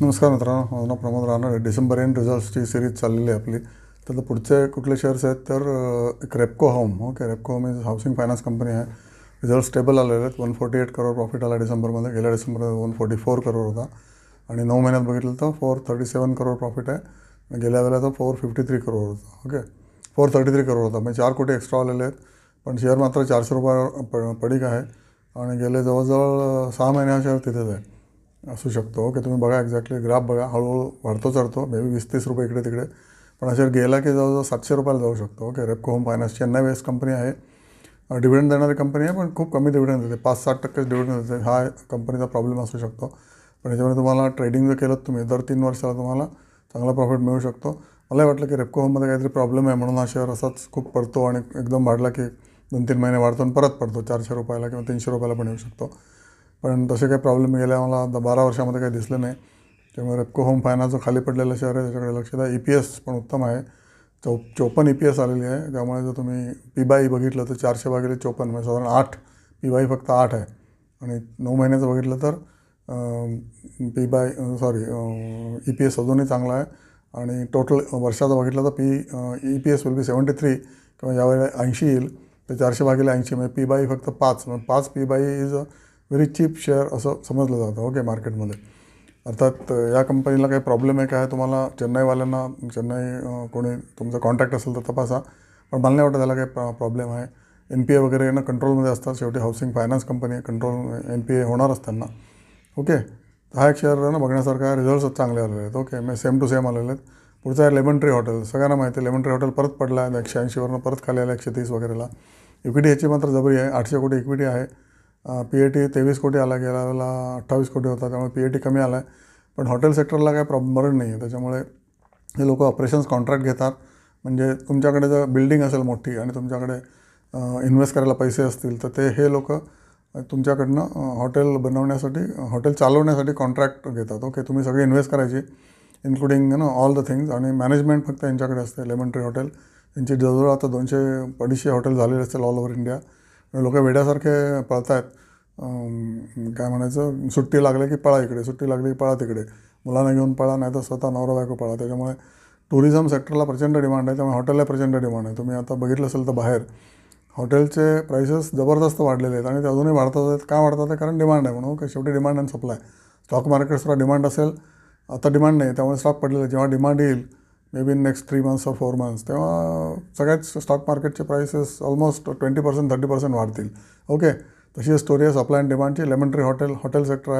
नमस्कार मित्रांनो, माझं नाव प्रमोद राहणार. डिसेंबर एंड रिझल्ट्सची सिरीज चाललेली आहे आपली. तर पुढचे कुठले शेअर्स आहेत तर एक Repco home. Okay, Repco home is housing finance company आहे. रिझल्ट स्टेबल आलेले आहेत. 148 करोड प्रॉफिट आला डिसेंबरमध्ये. गेल्या डिसेंबरमध्ये 144 करोड होता आणि 9 महिन्यात बघितलं तर 437 करोड प्रॉफिट आहे. गेल्या वेळेला तर 453 करोड होता. ओके, 433 करोड होता, म्हणजे 4 कोटी एक्स्ट्रा आलेले आहेत. पण शेअर मात्र 400 रुपये पडीक आहे आणि गेले जवळजवळ 6 महिने हा शेअर तिथेच आहे असू शकतो. ओके, तुम्ही बघा एक्झॅक्टली ग्राफ बघा, हळूहळू वाढतो चढतो, मे बी 20-30 रुपये इकडे तिकडे, पण अशा गेला की जवळजवळ 700 रुपयाला जाऊ शकतो. Okay, Repco home finance Chennai based company आहे. डिव्हिडंड देणारी कंपनी आहे, पण खूप कमी डिव्हिडंड देते, 5-7% डिव्हिडंड देते. हा कंपनीचा प्रॉब्लेम असू शकतो. पण याच्यामध्ये तुम्हाला ट्रेडिंग जर केलं तुम्ही दर 3 वर्षाला तुम्हाला चांगला प्रॉफिट मिळू शकतो. मलाही वाटलं की रेपको होममध्ये काहीतरी प्रॉब्लेम आहे म्हणून हा शेअर असाच खूप पडतो आणि एकदम वाढला की 2-3 महिने वाढतो आणि परत पडतो. 400 रुपयाला किंवा 300 रुपयाला पण येऊ शकतो. पण तसे काही प्रॉब्लेम गेल्या मला 12 वर्षामध्ये काही दिसले नाही. त्यामुळे रेपको होम फायनान्सचं खाली पडलेलं शेअर आहे, त्याच्याकडे लक्ष द्या. EPS पण उत्तम आहे. 54 EPS आलेली आहे. त्यामुळे जर तुम्ही P/E बघितलं तर 400/54, म्हणजे साधारण 8. P/E फक्त 8 आहे. आणि 9 महिन्याचं बघितलं तर EPS अजूनही चांगला आहे. आणि टोटल वर्षाचं बघितलं तर EPS विल बी 73 किंवा यावेळेला 80 येईल. तर 400/80, म्हणजे P/E फक्त 5. म्हणजे 5 P/E is a very cheap share असं समजलं जातं. ओके, मार्केटमध्ये. अर्थात या कंपनीला काही प्रॉब्लेम आहे काय, तुम्हाला चेन्नईवाल्यांना कोणी तुमचा कॉन्टॅक्ट असेल तर तपासा. पण मला नाही वाटतं त्याला काही प्रॉब्लेम आहे. NPA वगैरे ना कंट्रोलमध्ये असतात. शेवटी हाऊसिंग फायनान्स कंपनी आहे, कंट्रोल NPA होणारच त्यांना. ओके, हा एक शेअर ना बघण्यासारखा आहे. रिझल्ट्स चांगले आलेले आहेत. ओके, म्हणजे सेम टू सेम आलेले आहेत. पुढचं आहे लेमन ट्री हॉटेल. सगळ्यांना माहिती आहे लेमन ट्री हॉटेल परत पडला आहे 180वरनं परत खाली आला 130 वगैरेला. इक्विटी ह्याची मात्र जबरी आहे, 800 कोटी इक्विटी आहे. PAT 23 कोटी आला, गेल्या वेळेला 28 कोटी होता, त्यामुळे PAT कमी आला आहे. पण हॉटेल सेक्टरला काय मरण नाही आहे. त्याच्यामुळे हे लोक ऑपरेशन्स कॉन्ट्रॅक्ट घेतात. म्हणजे तुमच्याकडे जर बिल्डिंग असेल मोठी आणि तुमच्याकडे इन्व्हेस्ट करायला पैसे असतील तर हे लोक तुमच्याकडनं हॉटेल बनवण्यासाठी, हॉटेल चालवण्यासाठी कॉन्ट्रॅक्ट घेतात. ओके, तुम्ही सगळे इन्व्हेस्ट करायची, इन्क्लुडिंग ऑल द थिंग्स, आणि मॅनेजमेंट फक्त यांच्याकडे असते. लेमन ट्री हॉटेल यांची जवळजवळ आता 200-250 हॉटेल झालेले असतील ऑल ओव्हर इंडिया. लोक वेड्यासारखे पळत आहेत. काय म्हणायचं, सुट्टी लागली की पळा इकडे, सुट्टी लागली की पळा तिकडे, मुलांना घेऊन पळा, नाही तर स्वतः नवरा बायको पळा. त्याच्यामुळे टुरिझम सेक्टरला प्रचंड डिमांड आहे, त्यामुळे हॉटेलला प्रचंड डिमांड आहे. तुम्ही आता बघितलं असेल तर बाहेर हॉटेलचे प्राइसेस जबरदस्त वाढलेले आहेत आणि ते अजूनही वाढतात आहेत. का वाढतात आहे? कारण डिमांड आहे म्हणून. शेवटी डिमांड अँड सप्लाय. स्टॉक मार्केट्सला डिमांड असेल, आता डिमांड नाही, त्यामुळे स्टॉक पडलेलं आहे. जेव्हा डिमांड येईल may be in next 3 months or 4 months, तेव्हा सगळ्याच स्टॉक मार्केटचे प्राइसेस ऑलमोस्ट 20%-30% वाढतील. ओके, तशी स्टोरी आहे सप्लाय अँड डिमांडची. लेमन ट्री हॉटेल सेक्टर आहे.